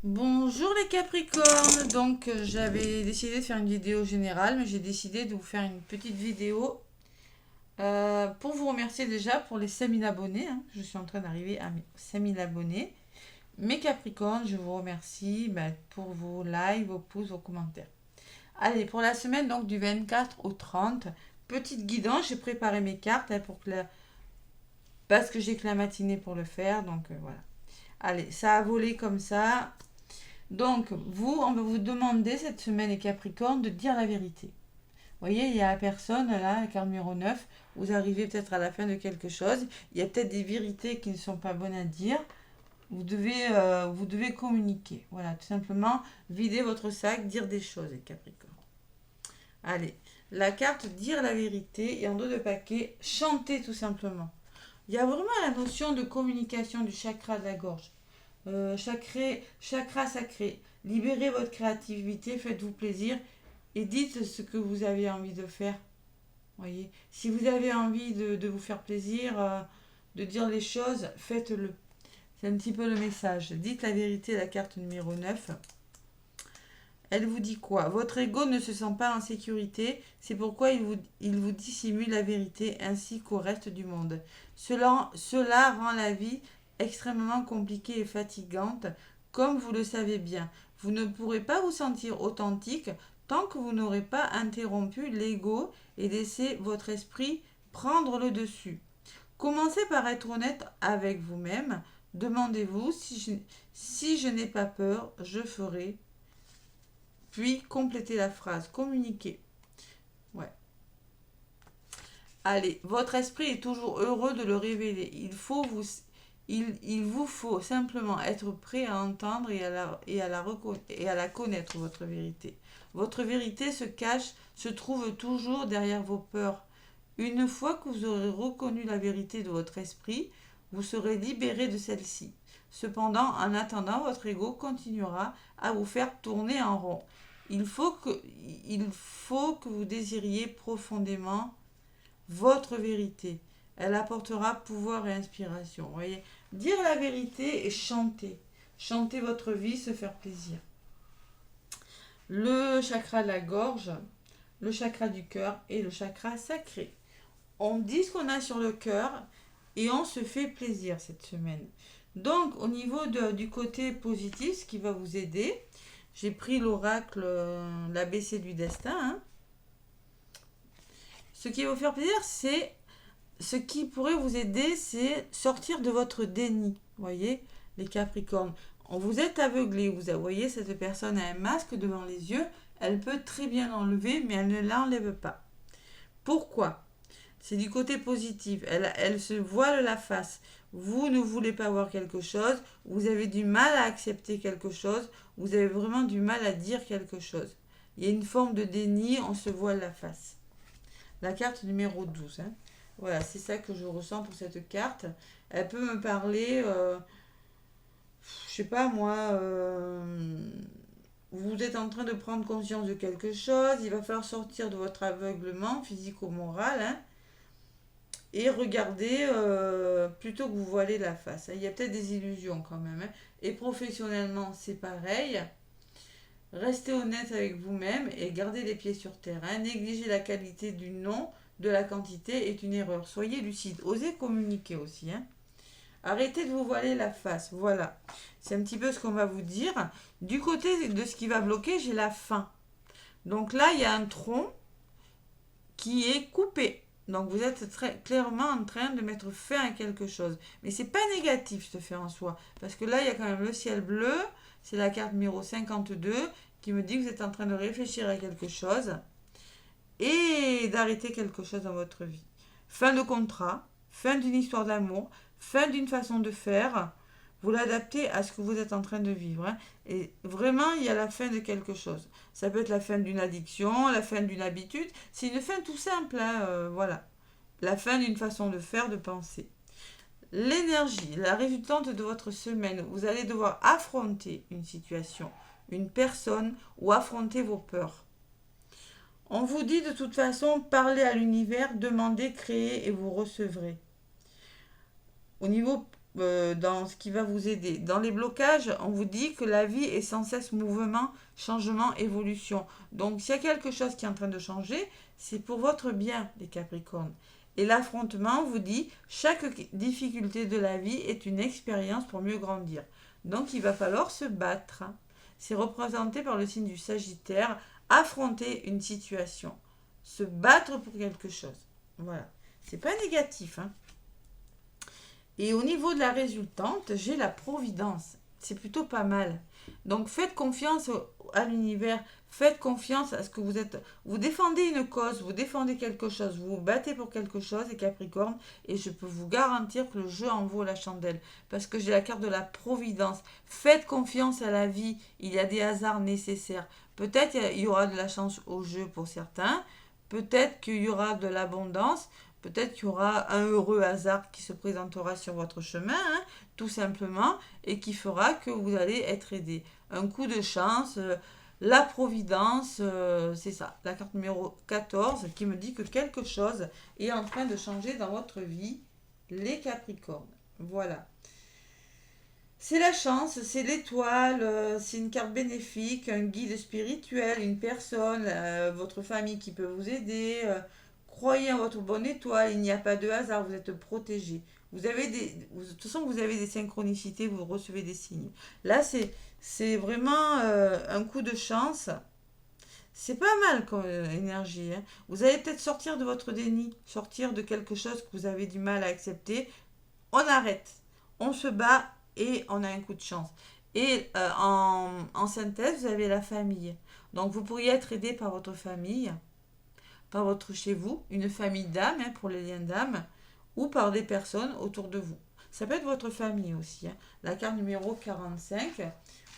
Bonjour les Capricornes, donc j'avais décidé de faire une vidéo générale, mais j'ai décidé de vous faire une petite vidéo pour vous remercier déjà pour les 5000 abonnés, hein. Je suis en train d'arriver à mes 5000 abonnés. Mes Capricornes, je vous remercie pour vos likes, vos pouces, vos commentaires. Allez, pour la semaine donc du 24 au 30, petite guidance, j'ai préparé mes cartes parce que j'ai que la matinée pour le faire, donc voilà. Allez, ça a volé comme ça. Donc, on va vous demander cette semaine, les Capricornes, de dire la vérité. Vous voyez, il y a la personne, là, la carte numéro 9, vous arrivez peut-être à la fin de quelque chose, il y a peut-être des vérités qui ne sont pas bonnes à dire, vous devez communiquer. Voilà, tout simplement, vider votre sac, dire des choses, les Capricornes. Allez, la carte dire la vérité et en dos de paquet, chanter tout simplement. Il y a vraiment la notion de communication du chakra de la gorge. Chakra sacré. Libérez votre créativité, faites-vous plaisir et dites ce que vous avez envie de faire. Voyez, si vous avez envie de vous faire plaisir, de dire les choses, faites-le. C'est un petit peu le message. Dites la vérité, la carte numéro 9. Elle vous dit quoi? Votre ego ne se sent pas en sécurité, c'est pourquoi il vous dissimule la vérité ainsi qu'au reste du monde. Cela rend la vie extrêmement compliquée et fatigante, comme vous le savez bien. Vous ne pourrez pas vous sentir authentique tant que vous n'aurez pas interrompu l'ego et laissé votre esprit prendre le dessus. Commencez par être honnête avec vous-même. Demandez-vous si je n'ai pas peur, je ferai. Puis complétez la phrase, communiquez. Ouais. Allez, votre esprit est toujours heureux de le révéler. Il vous faut simplement être prêt à entendre et à la connaître, votre vérité. Votre vérité se trouve toujours derrière vos peurs. Une fois que vous aurez reconnu la vérité de votre esprit, vous serez libéré de celle-ci. Cependant, en attendant, votre ego continuera à vous faire tourner en rond. Il faut que, il faut que vous désiriez profondément votre vérité. Elle apportera pouvoir et inspiration. Vous voyez, dire la vérité et chanter. Chanter votre vie, se faire plaisir. Le chakra de la gorge, le chakra du cœur et le chakra sacré. On dit ce qu'on a sur le cœur et on se fait plaisir cette semaine. Donc, au niveau du côté positif, ce qui va vous aider, j'ai pris l'oracle, l'ABC du destin, hein. Ce qui va vous faire plaisir, c'est ce qui pourrait vous aider, c'est sortir de votre déni. Vous voyez, les Capricornes. Vous êtes aveuglé, vous voyez, cette personne a un masque devant les yeux, elle peut très bien l'enlever, mais elle ne l'enlève pas. Pourquoi? C'est du côté positif. Elle se voile la face. Vous ne voulez pas voir quelque chose, vous avez du mal à accepter quelque chose, vous avez vraiment du mal à dire quelque chose. Il y a une forme de déni, on se voile la face. La carte numéro 12. Hein. Voilà, c'est ça que je ressens pour cette carte. Elle peut me parler, je sais pas moi, vous êtes en train de prendre conscience de quelque chose, il va falloir sortir de votre aveuglement physico-moral, hein, et regarder plutôt que vous voiler la face. Il y a peut-être des illusions quand même. Hein. Et professionnellement, c'est pareil. Restez honnête avec vous-même et gardez les pieds sur terre. Hein. Négliger la qualité du nom, de la quantité est une erreur. Soyez lucide. Osez communiquer aussi. Hein. Arrêtez de vous voiler la face. Voilà. C'est un petit peu ce qu'on va vous dire. Du côté de ce qui va bloquer, j'ai la fin. Donc là, il y a un tronc qui est coupé. Donc vous êtes très clairement en train de mettre fin à quelque chose. Mais c'est pas négatif ce fait en soi. Parce que là, il y a quand même le ciel bleu. C'est la carte numéro 52 qui me dit que vous êtes en train de réfléchir à quelque chose et d'arrêter quelque chose dans votre vie. Fin de contrat, fin d'une histoire d'amour, fin d'une façon de faire. Vous l'adaptez à ce que vous êtes en train de vivre. Hein. Et vraiment, il y a la fin de quelque chose. Ça peut être la fin d'une addiction, la fin d'une habitude. C'est une fin tout simple. Hein, voilà. La fin d'une façon de faire, de penser. L'énergie, la résultante de votre semaine, vous allez devoir affronter une situation, une personne ou affronter vos peurs. On vous dit de toute façon, parlez à l'univers, demandez, créez et vous recevrez. Au niveau dans ce qui va vous aider. Dans les blocages, on vous dit que la vie est sans cesse mouvement, changement, évolution. Donc, s'il y a quelque chose qui est en train de changer, c'est pour votre bien, les Capricornes. Et l'affrontement vous dit, chaque difficulté de la vie est une expérience pour mieux grandir. Donc, il va falloir se battre. C'est représenté par le signe du Sagittaire, affronter une situation, se battre pour quelque chose. Voilà. C'est pas négatif, hein. Et au niveau de la résultante, j'ai la Providence. C'est plutôt pas mal. Donc faites confiance à l'univers, faites confiance à ce que vous êtes. Vous défendez une cause, vous défendez quelque chose, vous vous battez pour quelque chose, et Capricorne, et je peux vous garantir que le jeu en vaut la chandelle. Parce que j'ai la carte de la Providence. Faites confiance à la vie, il y a des hasards nécessaires. Peut-être il y aura de la chance au jeu pour certains, peut-être qu'il y aura de l'abondance. Peut-être qu'il y aura un heureux hasard qui se présentera sur votre chemin, hein, tout simplement, et qui fera que vous allez être aidé. Un coup de chance, la providence, c'est ça, la carte numéro 14 qui me dit que quelque chose est en train de changer dans votre vie, les Capricornes. Voilà. C'est la chance, c'est l'étoile, c'est une carte bénéfique, un guide spirituel, une personne, votre famille qui peut vous aider. Croyez en votre bonne étoile, il n'y a pas de hasard, vous êtes protégé. De toute façon, vous avez des synchronicités, vous recevez des signes. Là, c'est vraiment un coup de chance. C'est pas mal comme énergie, hein. Vous allez peut-être sortir de votre déni, sortir de quelque chose que vous avez du mal à accepter. On arrête, on se bat et on a un coup de chance. Et en synthèse, vous avez la famille. Donc, vous pourriez être aidé par votre famille, par votre chez vous, une famille d'âmes, hein, pour les liens d'âme, ou par des personnes autour de vous. Ça peut être votre famille aussi, hein. La carte numéro 45,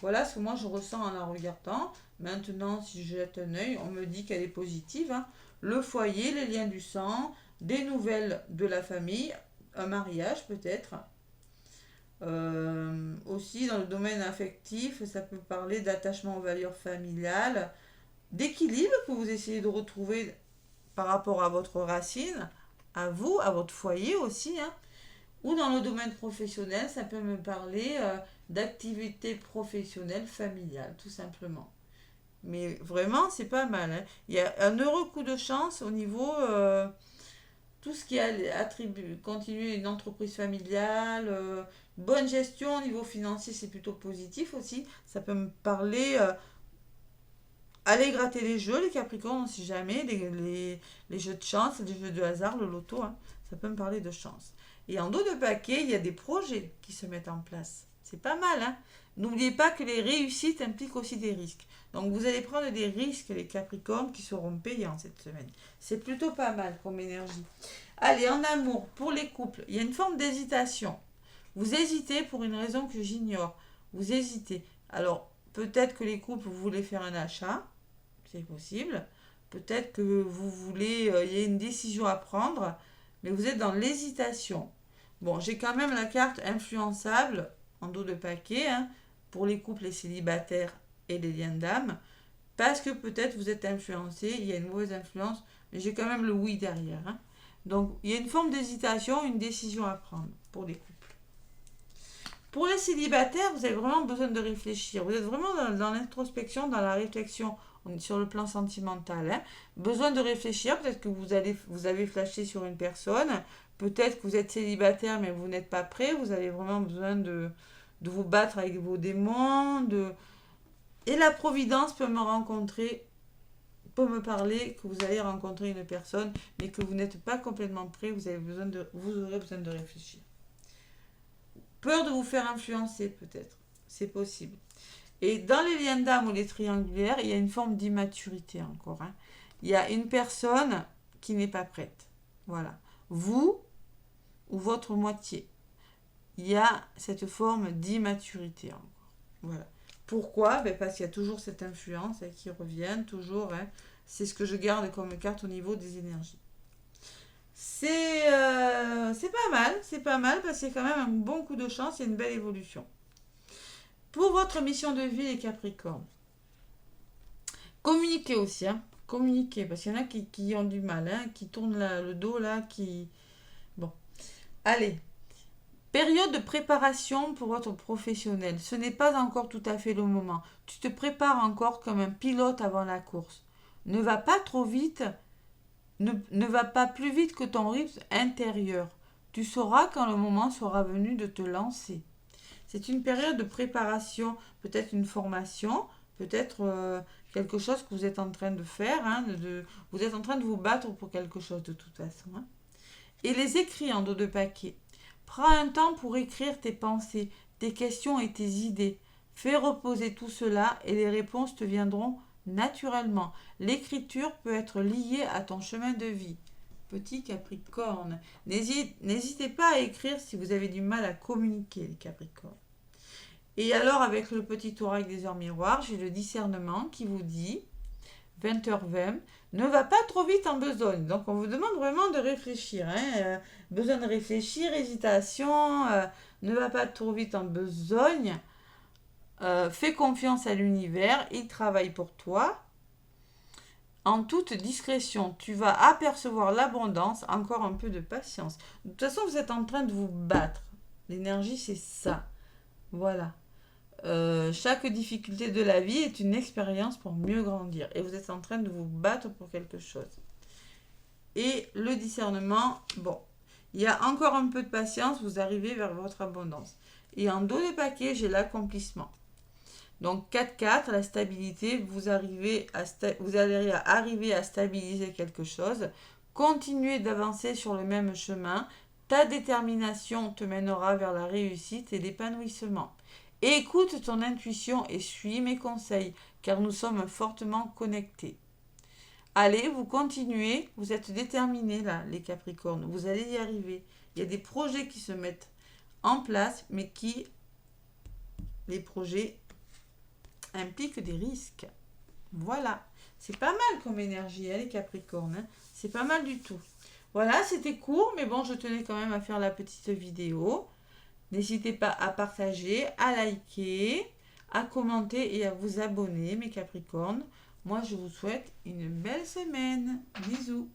voilà ce que moi je ressens en la regardant. Maintenant, si je jette un œil, on me dit qu'elle est positive, hein. Le foyer, les liens du sang, des nouvelles de la famille, un mariage peut-être. Aussi dans le domaine affectif, ça peut parler d'attachement aux valeurs familiales, d'équilibre que vous essayez de retrouver par rapport à votre racine, à vous, à votre foyer aussi, hein. Ou dans le domaine professionnel, ça peut me parler d'activité professionnelle familiale, tout simplement. Mais vraiment, c'est pas mal, hein. Il y a un heureux coup de chance au niveau tout ce qui est attribué, continuer une entreprise familiale, bonne gestion au niveau financier, c'est plutôt positif aussi. Ça peut me parler. Allez gratter les jeux, les Capricornes, on sait jamais, les jeux de chance, les jeux de hasard, le loto, hein, ça peut me parler de chance. Et en dos de paquet, il y a des projets qui se mettent en place. C'est pas mal, hein. N'oubliez pas que les réussites impliquent aussi des risques. Donc vous allez prendre des risques, les Capricornes, qui seront payants cette semaine. C'est plutôt pas mal comme énergie. Allez, en amour, pour les couples, il y a une forme d'hésitation. Vous hésitez pour une raison que j'ignore. Vous hésitez. Alors, peut-être que les couples, vous voulez faire un achat. C'est possible. Peut-être que vous voulez, il y a une décision à prendre, mais vous êtes dans l'hésitation. Bon, j'ai quand même la carte influençable en dos de paquet, hein, pour les couples, les célibataires et les liens d'âme, parce que peut-être vous êtes influencé, il y a une mauvaise influence, mais j'ai quand même le oui derrière, hein. Donc, il y a une forme d'hésitation, une décision à prendre pour les couples. Pour les célibataires, vous avez vraiment besoin de réfléchir. Vous êtes vraiment dans l'introspection, dans la réflexion sur le plan sentimental, hein. Besoin de réfléchir. Peut-être que vous avez flashé sur une personne. Peut-être que vous êtes célibataire, mais vous n'êtes pas prêt. Vous avez vraiment besoin de vous battre avec vos démons. Et la Providence peut me parler que vous allez rencontrer une personne, mais que vous n'êtes pas complètement prêt. Vous aurez besoin de réfléchir. Peur de vous faire influencer, peut-être. C'est possible. Et dans les liens d'âme ou les triangulaires, il y a une forme d'immaturité encore, hein. Il y a une personne qui n'est pas prête. Voilà. Vous ou votre moitié. Il y a cette forme d'immaturité encore. Voilà. Pourquoi? Parce qu'il y a toujours cette influence, hein, qui revient, toujours, hein. C'est ce que je garde comme carte au niveau des énergies. C'est pas mal parce que c'est quand même un bon coup de chance et une belle évolution. Pour votre mission de vie, les Capricornes, communiquez aussi, hein. Communiquez, parce qu'il y en a qui ont du mal, hein, qui tournent le dos là, qui... Bon, allez. Période de préparation pour votre professionnel. Ce n'est pas encore tout à fait le moment. Tu te prépares encore comme un pilote avant la course. Ne va pas trop vite, ne va pas plus vite que ton rythme intérieur. Tu sauras quand le moment sera venu de te lancer. C'est une période de préparation, peut-être une formation, peut-être quelque chose que vous êtes en train de faire. Hein, vous êtes en train de vous battre pour quelque chose de toute façon. Hein. Et les écrits en dos de paquet. Prends un temps pour écrire tes pensées, tes questions et tes idées. Fais reposer tout cela et les réponses te viendront naturellement. L'écriture peut être liée à ton chemin de vie. Petit Capricorne, n'hésitez pas à écrire si vous avez du mal à communiquer, les Capricornes. Et alors, avec le petit oracle des heures miroirs, j'ai le discernement qui vous dit 20h20, ne va pas trop vite en besogne. Donc, on vous demande vraiment de réfléchir. Hein. Besoin de réfléchir, hésitation, ne va pas trop vite en besogne. Fais confiance à l'univers, il travaille pour toi. En toute discrétion, tu vas apercevoir l'abondance, encore un peu de patience. De toute façon, vous êtes en train de vous battre. L'énergie, c'est ça. Voilà. Chaque difficulté de la vie est une expérience pour mieux grandir. Et vous êtes en train de vous battre pour quelque chose. Et le discernement, bon, il y a encore un peu de patience, vous arrivez vers votre abondance. Et en dos de paquet, j'ai l'accomplissement. Donc 4-4, la stabilité, vous allez arriver à stabiliser quelque chose. Continuez d'avancer sur le même chemin. Ta détermination te mènera vers la réussite et l'épanouissement. Écoute ton intuition et suis mes conseils, car nous sommes fortement connectés. Allez, vous continuez, vous êtes déterminés là, les Capricornes, vous allez y arriver. Il y a des projets qui se mettent en place, mais les projets impliquent des risques. Voilà, c'est pas mal comme énergie, hein, les Capricornes, hein. C'est pas mal du tout. Voilà, c'était court, mais bon, je tenais quand même à faire la petite vidéo. N'hésitez pas à partager, à liker, à commenter et à vous abonner, mes Capricornes. Moi, je vous souhaite une belle semaine. Bisous.